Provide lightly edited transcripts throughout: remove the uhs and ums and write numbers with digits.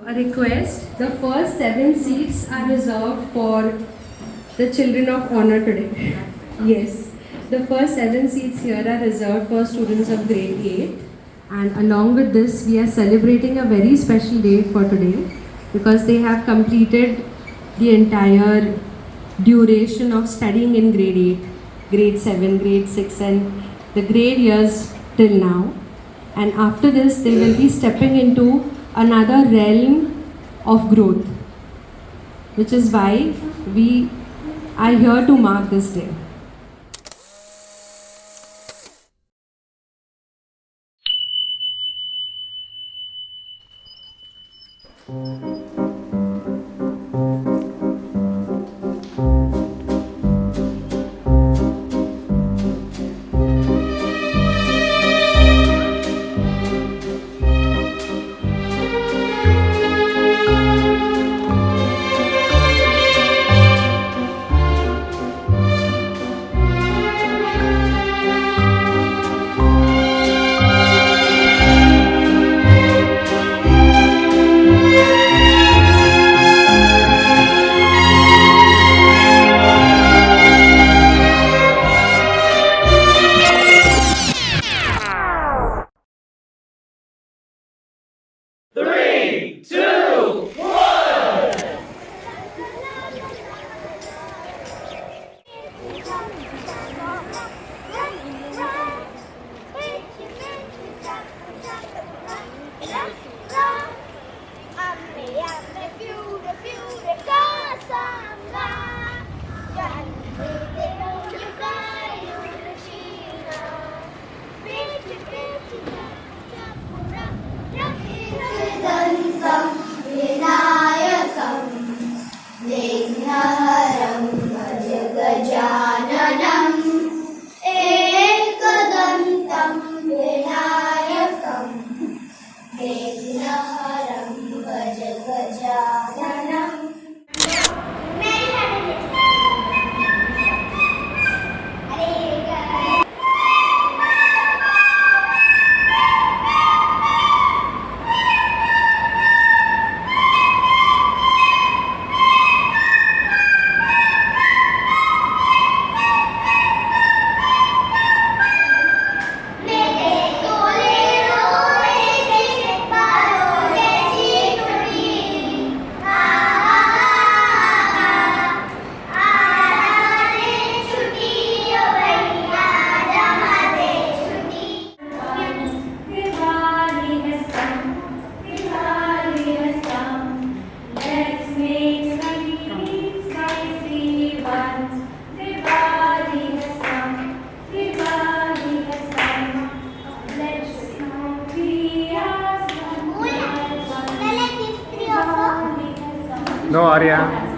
A request, the first 7 seats are reserved for the children of honor today. Yes, the first 7 seats here are reserved for students of grade 8. And along with this, we are celebrating a very special day for today because they have completed the entire duration of studying in grade 8, grade 7, grade 6, and the grade years till now. And after this, they will be stepping into another realm of growth, which is why we are here to mark this day. Three, two, one. विघ्नहरं भज गजाननम् एकदन्तं विनायकं विघ्नहरं भज गजाननम्. No, Arya.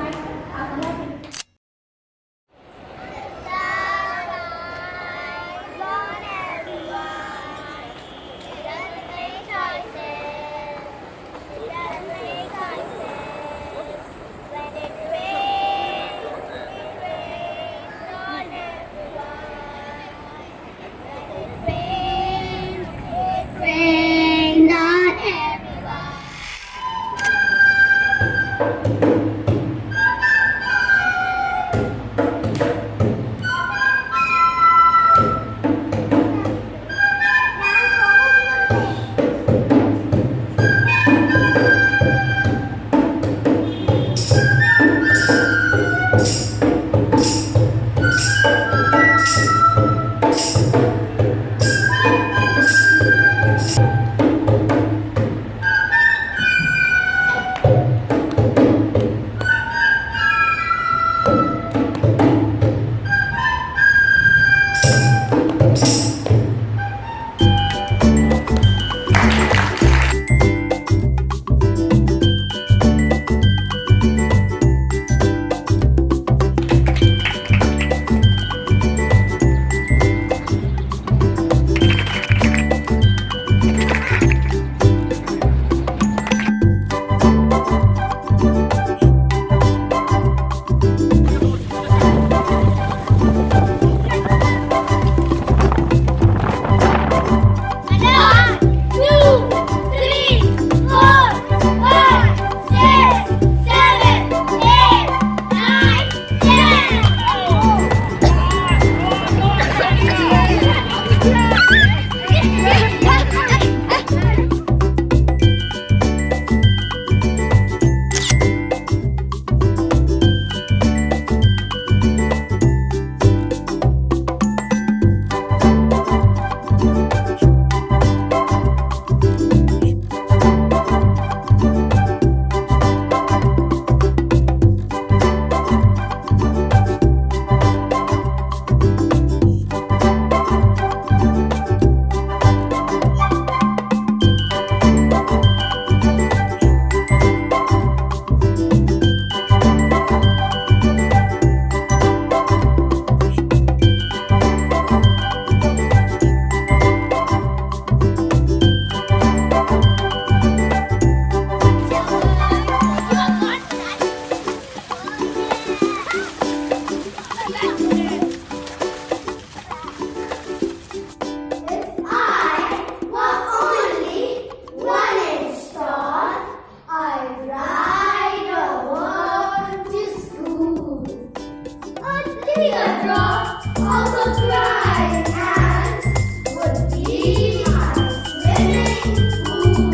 flying ants would be my swimming pool.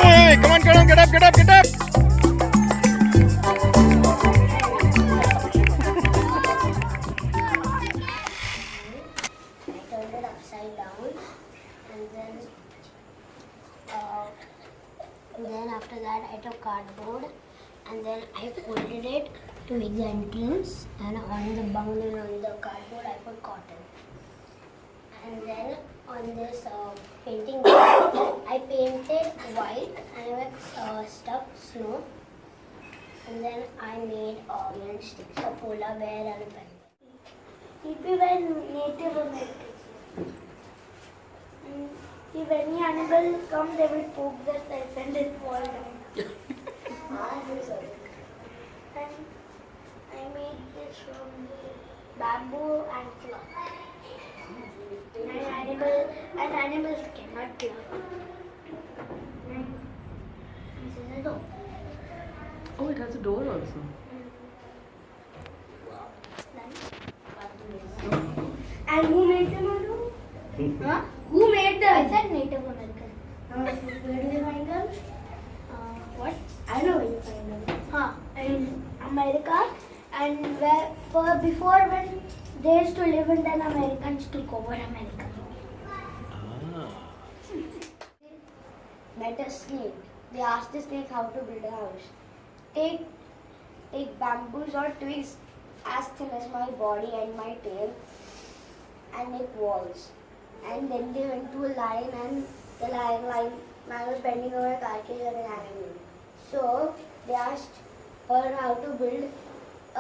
Hey, come on, get up, get up, get up, get up. I turned it upside down, and then after that I took cardboard, and then I folded it to make the entrance, and on the bung and on the cardboard I put cotton. And then on this painting board, I painted white and I stuck snow, and then I made sticks, a polar bear and a penguin. People were Native Americans. And if any animal come, they will poke themselves and it fall down. And I made this from bamboo and cloth. And animals cannot cloth. And this is a door. Oh, it has a door also. And who made them, Anu? Huh? Who made them? I said Native American. Where do you find them? What? I know where you find them. In America, and before when they used to live and then Americans took over America. Met a snake. They asked the snake how to build a house. Take bamboos or twigs as thin as my body and my tail, and make walls. And then they went to a lion, and the lion was bending over a carcass and an animal. So they asked her how to build a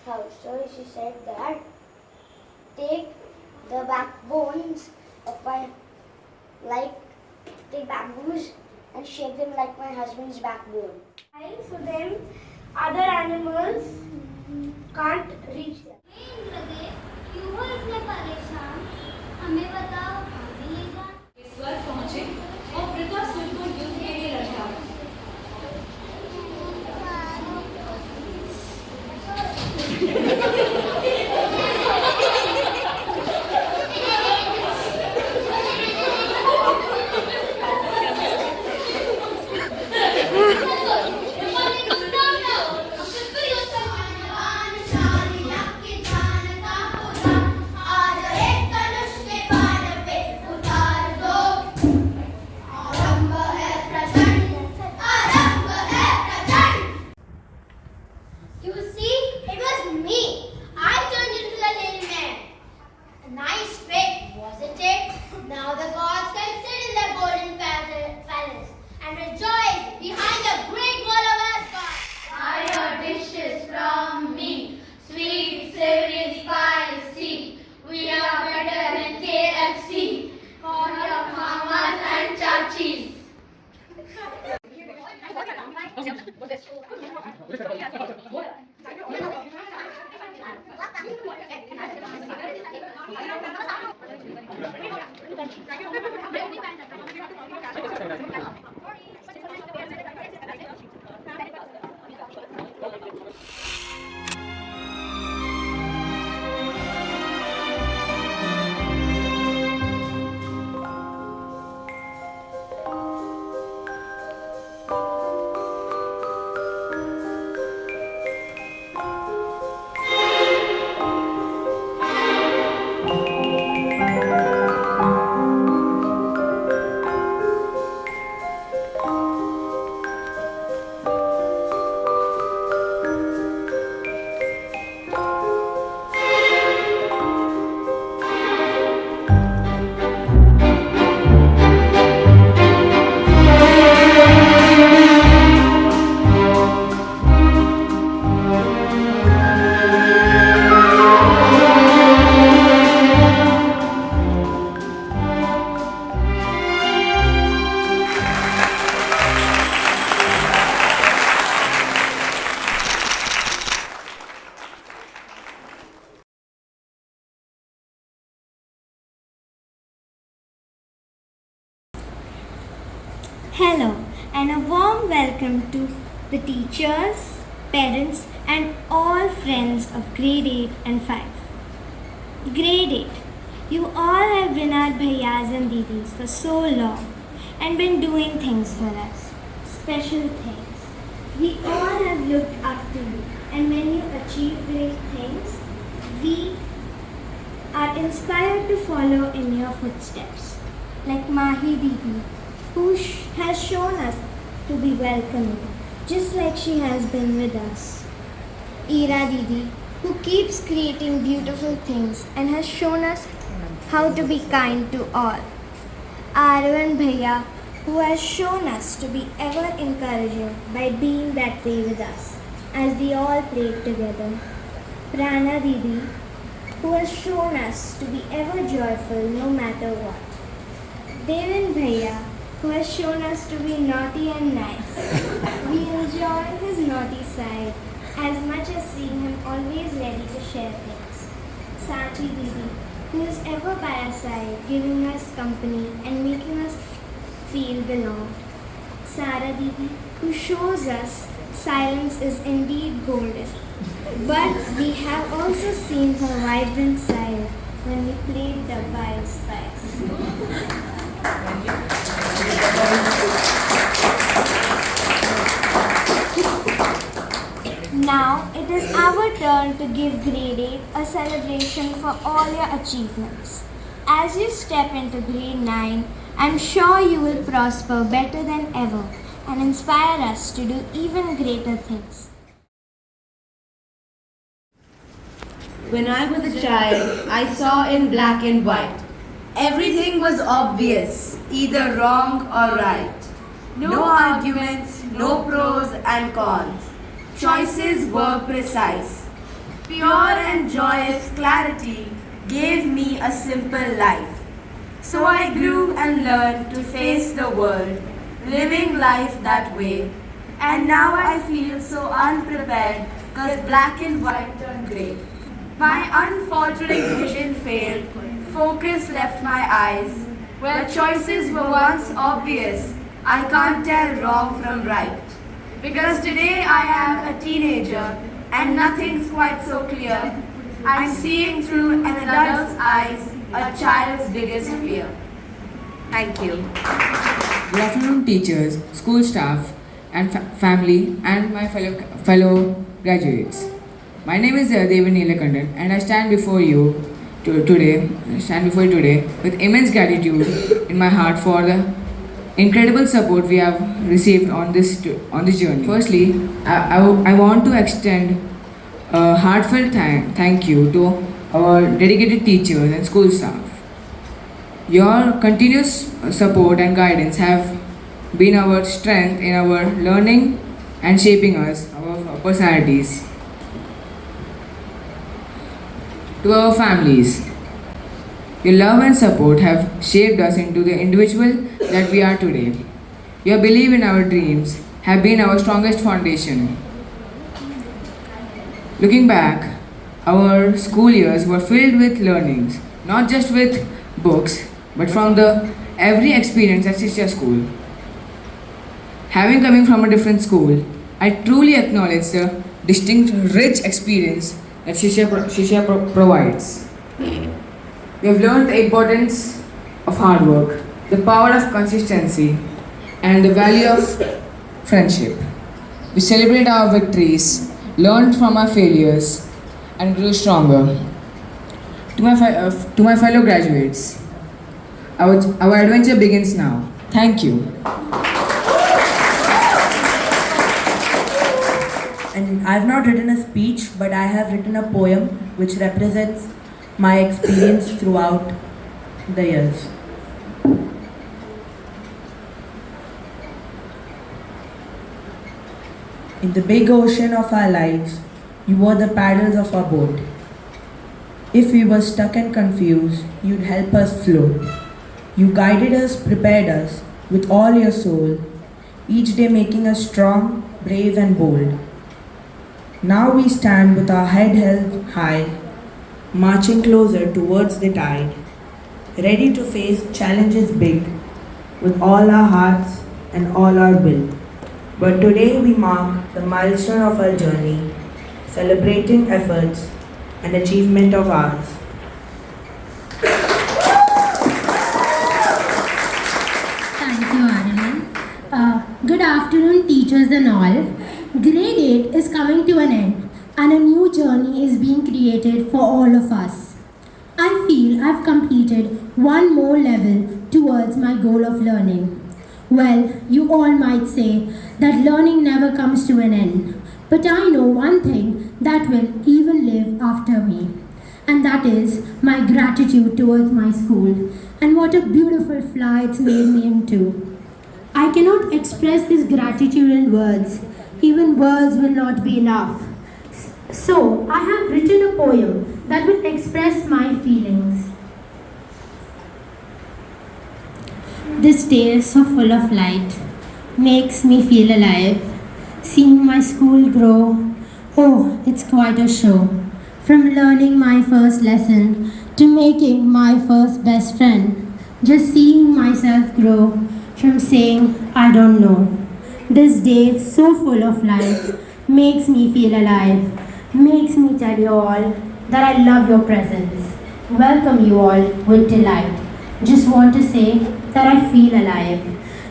house. So she said that take the backbones of take bamboos and shape them like my husband's backbone. So then other animals can't reach them. क्यों हो इतने परेशान? हमें बताओ कहाँ मिलेगा? स्वर पहुंचे और वृतासुर को युद्ध के लिए लगा। You see, it was me. I turned into the little man. A nice trick, wasn't it? Now the gods can sit in their golden palace and rejoice behind the great wall of Asgard. Higher dishes from me, sweet, savory, spicy. We are better than KFC, for your mamas and chachis. and a warm welcome to the teachers, parents, and all friends of grade 8 and 5. Grade 8, you all have been our bhaiyas and didis for so long and been doing things for us, special things. We all have looked up to you, and when you achieve great things, we are inspired to follow in your footsteps, like Mahi Didi, who has shown us to be welcoming, just like she has been with us. Ira Didi, who keeps creating beautiful things and has shown us how to be kind to all. Arvan Bhaiya, who has shown us to be ever encouraging by being that way with us, as we all prayed together. Prana Didi, who has shown us to be ever joyful no matter what. Devin Bhaiya, who has shown us to be naughty and nice. We enjoy his naughty side as much as seeing him always ready to share things. Sachi Didi, who is ever by our side, giving us company and making us feel belonged. Sara Didi, who shows us silence is indeed golden. But we have also seen her vibrant side when we played the Wild Spice. Now it is our turn to give grade 8 a celebration for all your achievements. As you step into grade 9, I'm sure you will prosper better than ever and inspire us to do even greater things. When I was a child, I saw in black and white. Everything was obvious, either wrong or right. No arguments, no pros and cons. Choices were precise. Pure and joyous clarity gave me a simple life. So I grew and learned to face the world, living life that way. And now I feel so unprepared because black and white turned grey. My unfaltering vision failed, focus left my eyes. Where choices were once obvious, I can't tell wrong from right. Because today I am a teenager and nothing's quite so clear. I'm seeing through an adult's eyes a child's biggest fear. Thank you. Good afternoon, teachers, school staff, and family, and my fellow graduates. My name is Devi Neelakandan, and I stand before you today with immense gratitude in my heart for the incredible support we have received on this journey. Firstly, I want to extend a heartfelt thank you to our dedicated teachers and school staff. Your continuous support and guidance have been our strength in our learning and shaping us, our personalities. To our families, your love and support have shaped us into the individual that we are today. Your belief in our dreams have been our strongest foundation. Looking back, our school years were filled with learnings, not just with books, but from every experience at Shishyaa School. Having coming from a different school, I truly acknowledge the distinct, rich experience that Shishyaa provides. We have learned the importance of hard work, the power of consistency, and the value of friendship. We celebrate our victories, learned from our failures, and grew stronger. To my fellow graduates, our adventure begins now. Thank you. And I've not written a speech, but I have written a poem which represents my experience throughout the years. In the big ocean of our lives, you were the paddles of our boat. If we were stuck and confused, you'd help us float. You guided us, prepared us with all your soul, each day making us strong, brave and bold. Now we stand with our head held high, marching closer towards the tide, ready to face challenges big with all our hearts and all our will. But today we mark the milestone of our journey, celebrating efforts and achievement of ours. Thank you, Aryan. Good afternoon, teachers and all. Grade 8 is coming to an end, and a new journey is being created for all of us. I feel I've completed one more level towards my goal of learning. Well, you all might say that learning never comes to an end, but I know one thing that will even live after me, and that is my gratitude towards my school and what a beautiful fly it's made me into. I cannot express this gratitude in words. Even words will not be enough. So, I have written a poem that will express my feelings. This day is so full of light, makes me feel alive. Seeing my school grow, oh, it's quite a show. From learning my first lesson to making my first best friend, just seeing myself grow from saying, I don't know. This day, so full of life, makes me feel alive, makes me tell you all that I love your presence. Welcome you all with delight. Just want to say that I feel alive.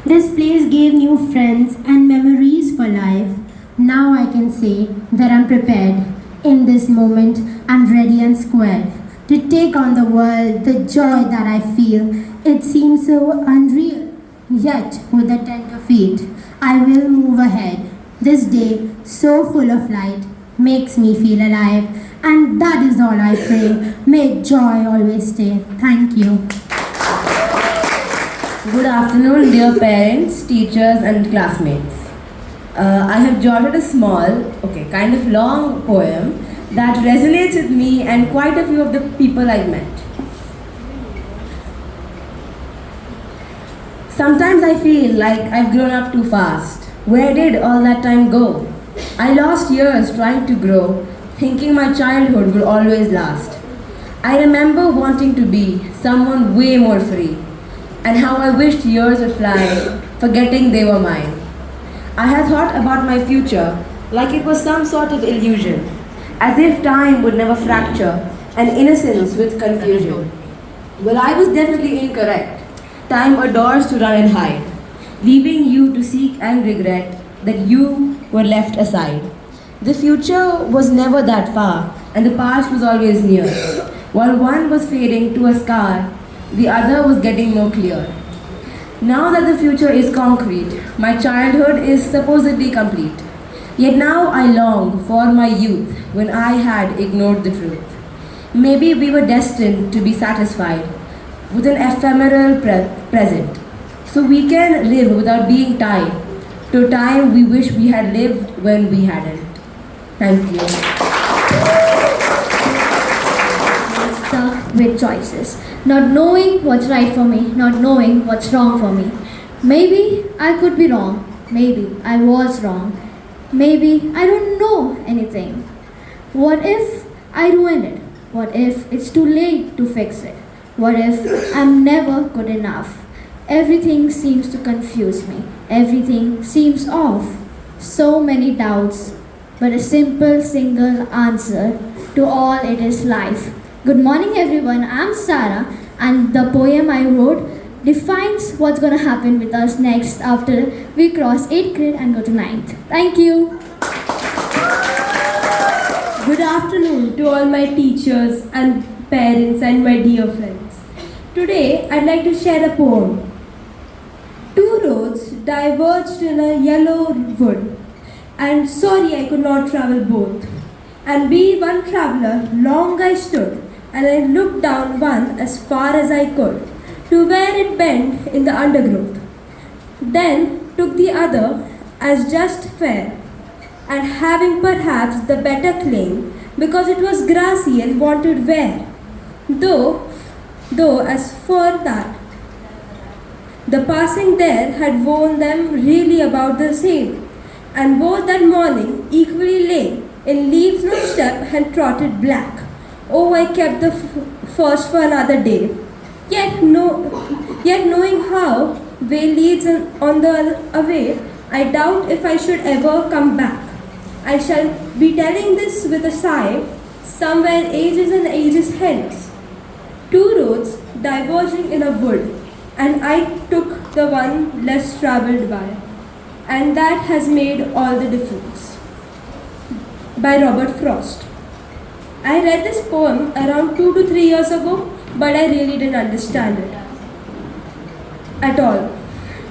This place gave new friends and memories for life. Now I can say that I'm prepared. In this moment, I'm ready and squared to take on the world, the joy that I feel. It seems so unreal. Yet, with a tender feet, I will move ahead. This day, so full of light, makes me feel alive. And that is all I pray. May joy always stay. Thank you. Good afternoon, dear parents, teachers, and classmates. I have jotted a small, kind of long poem that resonates with me and quite a few of the people I've met. Sometimes I feel like I've grown up too fast. Where did all that time go? I lost years trying to grow, thinking my childhood would always last. I remember wanting to be someone way more free, and how I wished years would fly, forgetting they were mine. I had thought about my future like it was some sort of illusion, as if time would never fracture, and innocence with confusion. Well, I was definitely incorrect. Time adores to run and hide, leaving you to seek and regret that you were left aside. The future was never that far, and the past was always near. While one was fading to a scar, the other was getting more clear. Now that the future is concrete, my childhood is supposedly complete. Yet now I long for my youth when I had ignored the truth. Maybe we were destined to be satisfied with an ephemeral present, so we can live without being tied to time we wish we had lived when we hadn't. Thank you. Stuck with choices, not knowing what's right for me, not knowing what's wrong for me. Maybe I could be wrong, maybe I was wrong, maybe I don't know anything. What if I ruin it? What if it's too late to fix it? What if I'm never good enough? Everything seems to confuse me. Everything seems off. So many doubts, but a simple single answer to all it is life. Good morning everyone, I'm Sarah and the poem I wrote defines what's going to happen with us next after we cross 8th grade and go to 9th. Thank you. Good afternoon to all my teachers and parents and my dear friends. Today I'd like to share a poem. Two roads diverged in a yellow wood, and sorry I could not travel both. And be one traveller, long I stood, and I looked down one as far as I could, to where it bent in the undergrowth. Then took the other as just fair, and having perhaps the better claim, because it was grassy and wanted wear. Though as for that, the passing there had worn them really about the same, and both that morning equally lay in leaves no step and trotted black. Oh, I kept the first for another day, yet knowing how way leads on the away, I doubt if I should ever come back. I shall be telling this with a sigh, somewhere ages and ages hence. Two roads diverging in a wood, and I took the one less travelled by. And that has made all the difference. By Robert Frost. I read this poem around 2 to 3 years ago, but I really didn't understand it at all.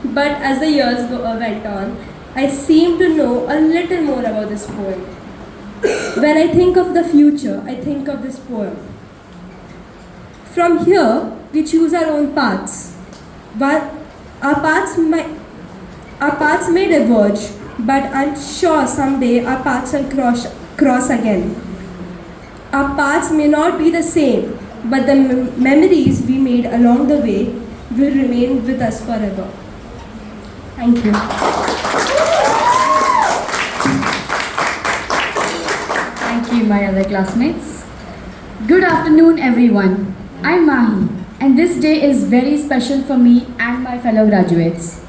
But as the years went on, I seem to know a little more about this poem. When I think of the future, I think of this poem. From here, we choose our own paths. But our paths may diverge, but I'm sure someday our paths will cross again. Our paths may not be the same, but the memories we made along the way will remain with us forever. Thank you. Thank you, my other classmates. Good afternoon, everyone. I'm Mahi, and this day is very special for me and my fellow graduates.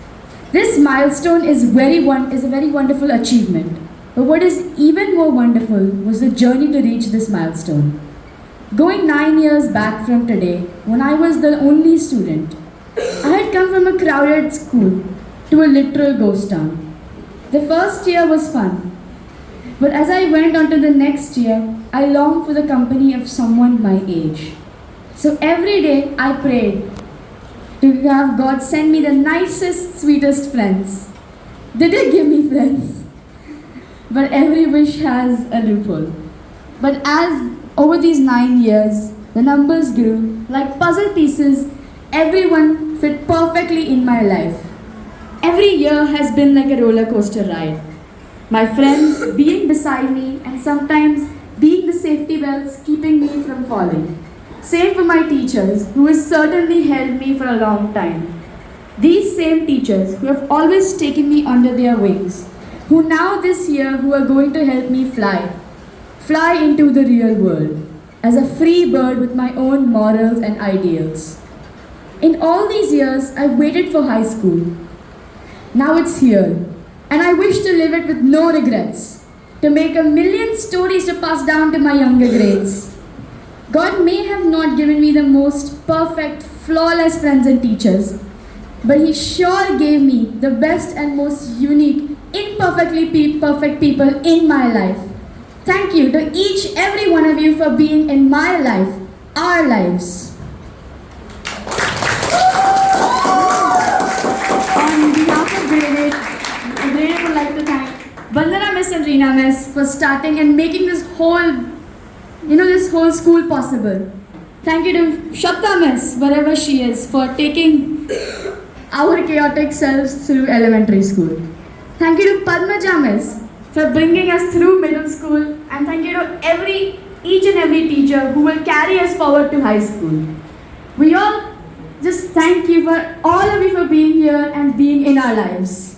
This milestone is a very wonderful achievement. But what is even more wonderful was the journey to reach this milestone. Going 9 years back from today, when I was the only student, I had come from a crowded school to a literal ghost town. The first year was fun, but as I went on to the next year, I longed for the company of someone my age. So every day I prayed to have God send me the nicest, sweetest friends. They did give me friends. But every wish has a loophole. But as over these 9 years, the numbers grew like puzzle pieces, everyone fit perfectly in my life. Every year has been like a roller coaster ride. My friends being beside me and sometimes being the safety belts keeping me from falling. Same for my teachers, who has certainly held me for a long time. These same teachers who have always taken me under their wings, who now this year who are going to help me fly into the real world as a free bird with my own morals and ideals. In all these years, I've waited for high school. Now it's here, and I wish to live it with no regrets, to make a million stories to pass down to my younger grades. God may have not given me the most perfect, flawless friends and teachers, but He sure gave me the best and most unique, imperfectly perfect people in my life. Thank you to each every one of you for being in my life, our lives. On behalf of Grade 8 would like to thank Vandana Miss and Reena Miss for starting and making this whole school possible. Thank you to Shapta Miss, wherever she is, for taking our chaotic selves through elementary school. Thank you to Padmaja Miss for bringing us through middle school, and thank you to each and every teacher who will carry us forward to high school. We all just thank you for all of you for being here and being in our lives.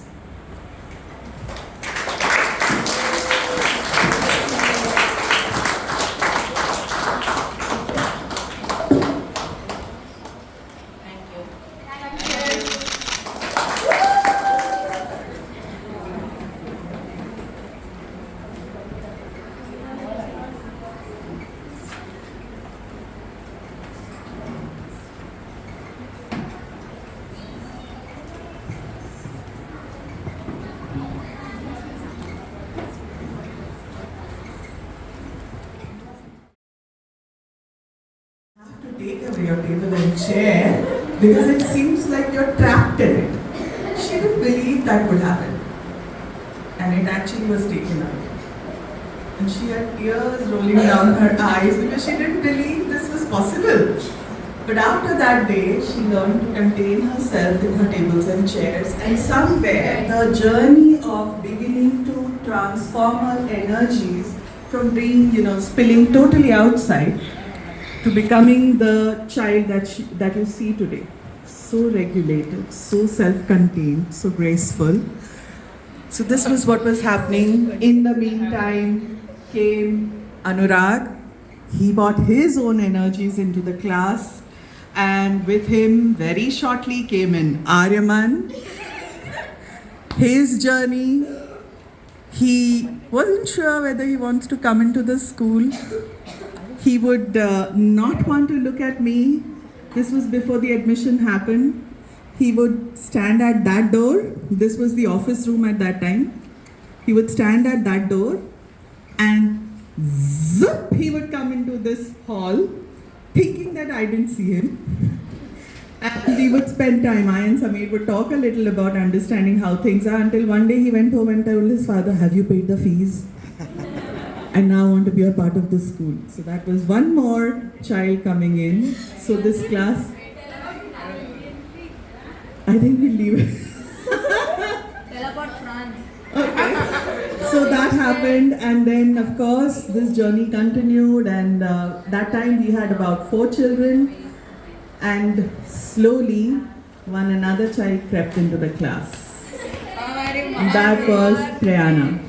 Take away your table and chair because it seems like you're trapped in it. She didn't believe that would happen. And it actually was taken away. And she had tears rolling down her eyes because she didn't believe this was possible. But after that day, she learned to contain herself in her tables and chairs. And somewhere, the journey of beginning to transform her energies from being, spilling totally outside to becoming the child that you see today. So regulated, so self-contained, so graceful. So this was what was happening. In the meantime, came Anurag. He brought his own energies into the class. and with him very shortly came in Aryaman. His journey, he wasn't sure whether he wants to come into the school. He would not want to look at me. This was before the admission happened. He would stand at that door. This was the office room at that time. He would stand at that door and zip, he would come into this hall thinking that I didn't see him. And we would spend time, I and Sameer would talk a little about understanding how things are, until one day he went home and told his father, "Have you paid the fees? And now I want to be a part of the school." So that was one more child coming in. So this class, I think we'll leave it. Okay. So that happened, and then of course this journey continued, and that time we had about 4 children, and slowly another child crept into the class. That was Priyana.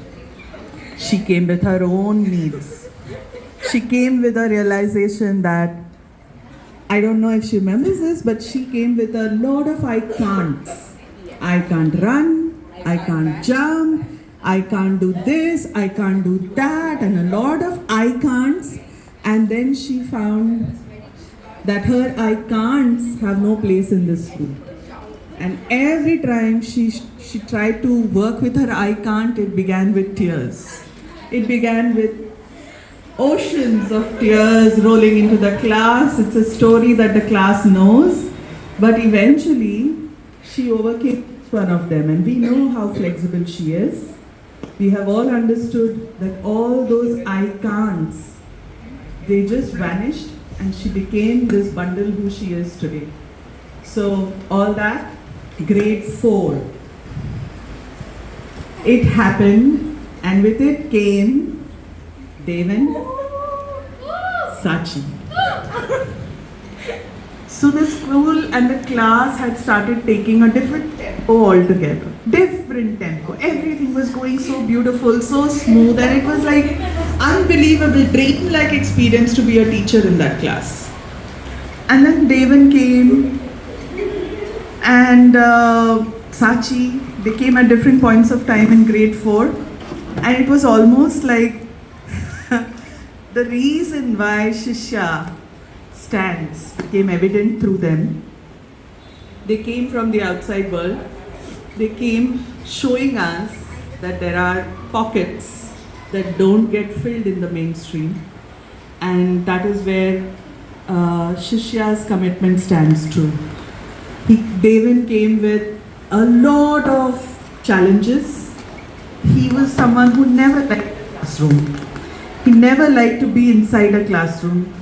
She came with her own needs. She came with a realization that, I don't know if she remembers this, but she came with a lot of I can'ts. I can't run, I can't jump, I can't do this, I can't do that, and a lot of I can'ts. And then she found that her I can'ts have no place in this school. And every time she tried to work with her I can't, it began with tears. It began with oceans of tears rolling into the class. It's a story that the class knows, but eventually she overcame one of them, and we know how flexible she is. We have all understood that all those I can'ts, they just vanished, and she became this bundle who she is today. So all that, grade 4. It happened, and with it came Devan, Sachi. So the school and the class had started taking a different tempo altogether. Different tempo. Everything was going so beautiful, so smooth, and it was like unbelievable, dream-like experience to be a teacher in that class. And then Devan came, and Sachi, they came at different points of time in grade 4, and it was almost like the reason why Shishyaa stands became evident through them. They came from the outside world. They came showing us that there are pockets that don't get filled in the mainstream, and that is where Shishyaa's commitment stands true. Devan came with a lot of challenges. He was someone who never liked the classroom. He never liked to be inside a classroom.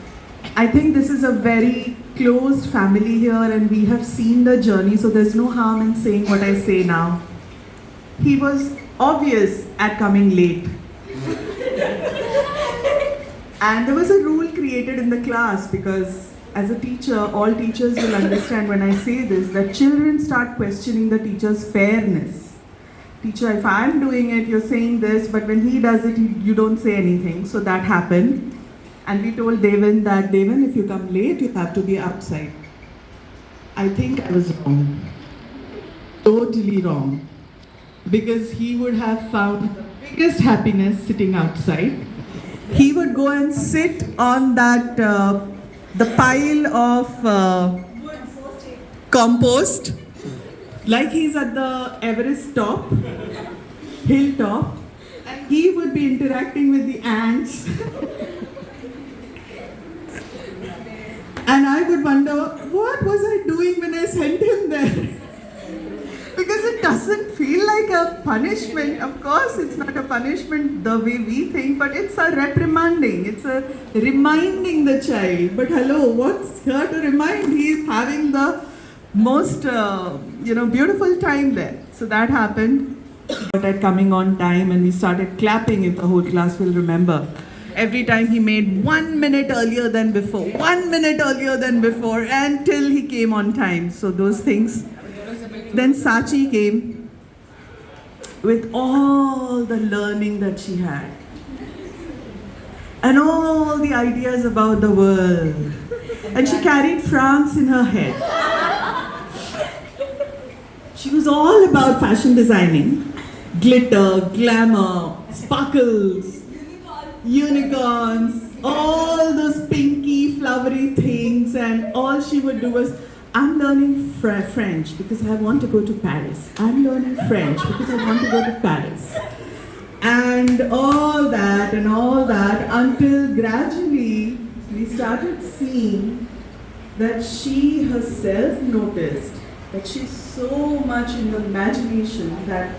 I think this is a very closed family here, and we have seen the journey, so there's no harm in saying what I say now. He was obvious at coming late. And there was a rule created in the class, because as a teacher, all teachers will understand when I say this, that children start questioning the teacher's fairness. Teacher, if I'm doing it, you're saying this, but when he does it, you don't say anything. So that happened. And we told Devan that, Devan, if you come late, you have to be outside. I think I was wrong. Totally wrong. Because he would have found the biggest happiness sitting outside. He would go and sit on that, the pile of compost, like he's at the Everest top, hilltop, and he would be interacting with the ants. And I would wonder, what was I doing when I sent him there? Because it doesn't feel like a punishment. Of course, it's not a punishment the way we think, but it's a reprimanding. It's a reminding the child. But hello, what's here to remind? He's having the most, beautiful time there. So that happened. But at coming on time, and we started clapping, if the whole class will remember. Every time he made 1 minute earlier than before, 1 minute earlier than before, until he came on time. So those things. Then Sachi came with all the learning that she had and all the ideas about the world. And she carried France in her head. She was all about fashion designing. Glitter, glamour, sparkles, unicorns, all those pinky, flowery things, and all she would do was, I'm learning French because I want to go to Paris. I'm learning French because I want to go to Paris. And all that until gradually we started seeing that she herself noticed that she's so much in the imagination that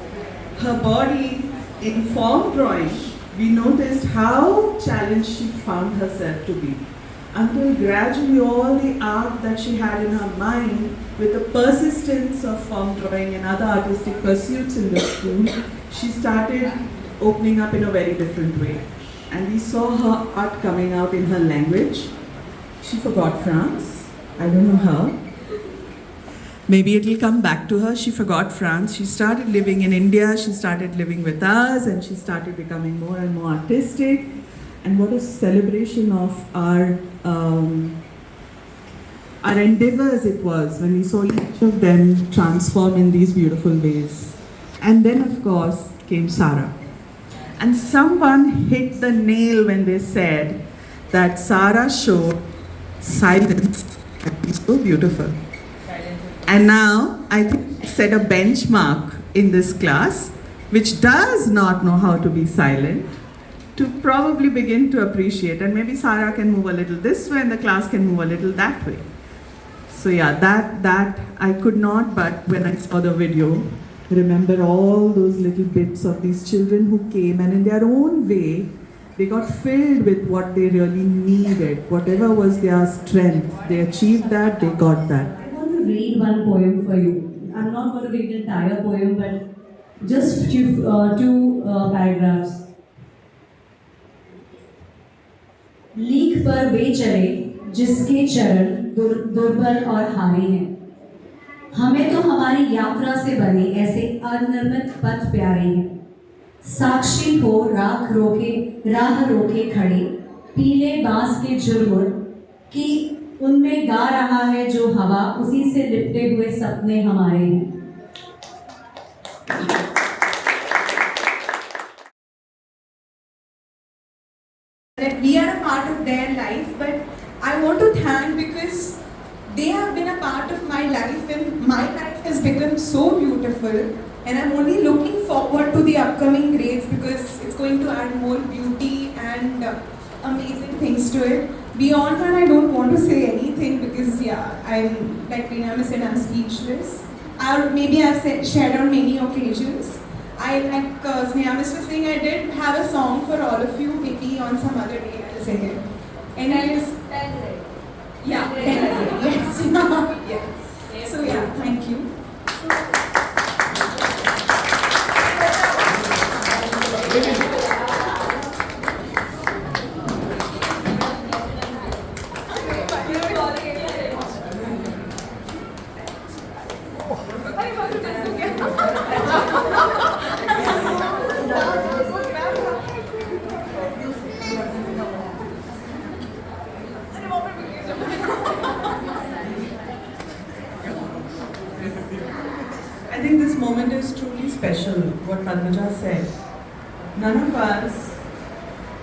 her body in form drawing, we noticed how challenged she found herself to be. Until gradually all the art that she had in her mind, with the persistence of form drawing and other artistic pursuits in the school, she started opening up in a very different way. And we saw her art coming out in her language. She forgot France. I don't know how. Maybe it will come back to her. She forgot France. She started living in India. She started living with us, and she started becoming more and more artistic. And what a celebration of our endeavors it was when we saw each of them transform in these beautiful ways. And then, of course, came Sarah. And someone hit the nail when they said that Sarah showed silence can be so beautiful. And now I think I set a benchmark in this class which does not know how to be silent to probably begin to appreciate. And maybe Sarah can move a little this way and the class can move a little that way. So yeah, that I could not, but when I saw the video, remember all those little bits of these children who came and in their own way, they got filled with what they really needed. Whatever was their strength, they achieved that, they got that. I want to read one poem for you. I'm not going to read the entire poem, but just two paragraphs. Leak पर वे चले जिसके चरण दुर्बल और हारे हैं। हमें तो हमारी यात्रा से बने ऐसे अनिर्मित पथ प्यारे हैं। साक्षी हो राह रोके खड़े पीले बांस के झुरमुर कि उनमें गा रहा है जो हवा, उसी से लिपटे हुए सपने हमारे हैं। That we are a part of their life, but I want to thank because they have been a part of my life and my life has become so beautiful, and I'm only looking forward to the upcoming grades because it's going to add more beauty and amazing things to it. Beyond that, I don't want to say anything because I'm like Reena said, I'm speechless. Maybe I've shared on many occasions. Like Sneha was saying, I did have a song for all of you. Maybe on some other day I'll sing it. And yes. Yes. So thank you. I think this moment is truly special, what Padmaja said. None of us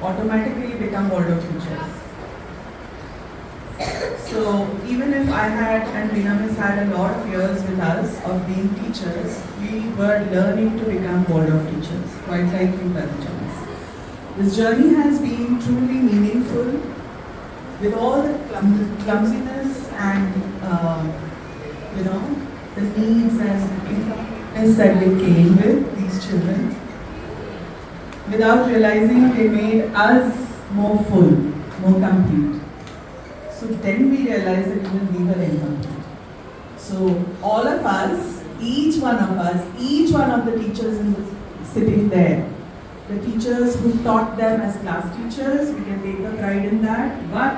automatically become Waldorf teachers. So even if I had and Reena Miss had a lot of years with us of being teachers, we were learning to become Waldorf teachers, quite like you, Padmaja Miss. This journey has been truly meaningful with all the clumsiness and the needs and incompleteness that they came with, these children. Without realizing, they made us more full, more complete. So then we realized that even we were incomplete. So all of us, each one of the teachers sitting there, the teachers who taught them as class teachers, we can take the pride in that, but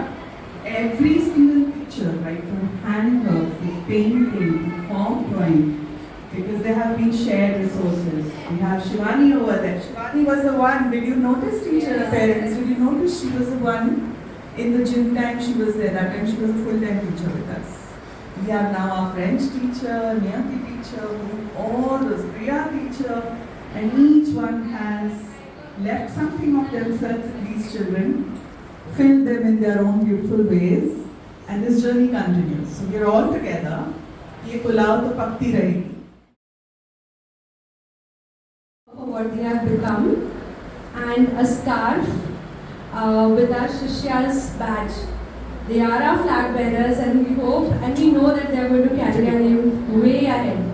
every single teacher, right from handwork, to painting, to form drawing, because there have been shared resources. We have Shivani over there. Shivani was the one, did you notice teacher parents? Did you notice she was the one In the gym time, she was there. That time, she was a full-time teacher with us. We have now our French teacher, Niyati teacher, all those Priya teacher, and each one has left something of themselves in these children, filled them in their own beautiful ways, and this journey continues. So we are all together. Ye pulao to pakti rahegi. For what they have become, and a scarf with our Shishya's badge. They are our flag bearers, and we hope and we know that they are going to carry our name way ahead.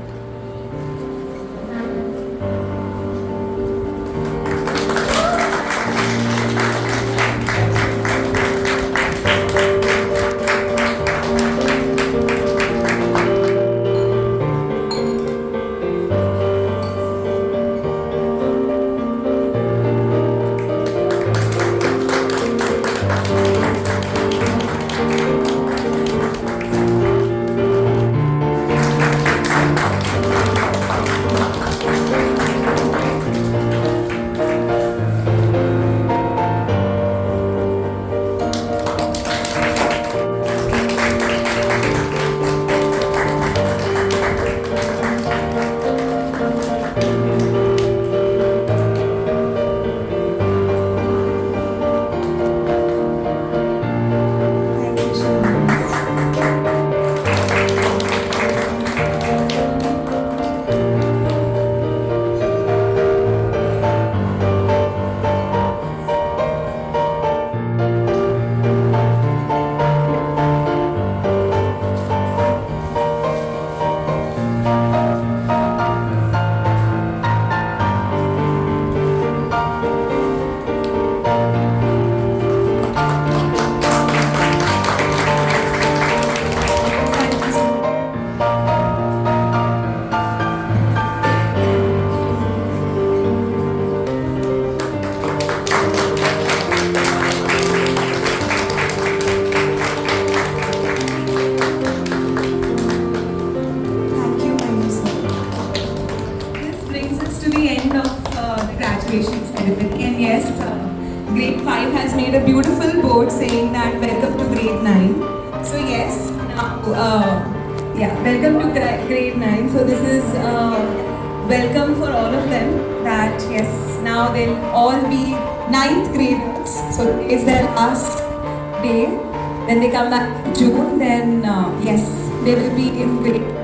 ceremony. And yes, grade 5 has made a beautiful board saying that welcome to grade 9. So yes, welcome to grade 9. So this is welcome for all of them, that yes, now they'll all be 9th graders. So it's their last day. When they come back in June, then yes, they will be in grade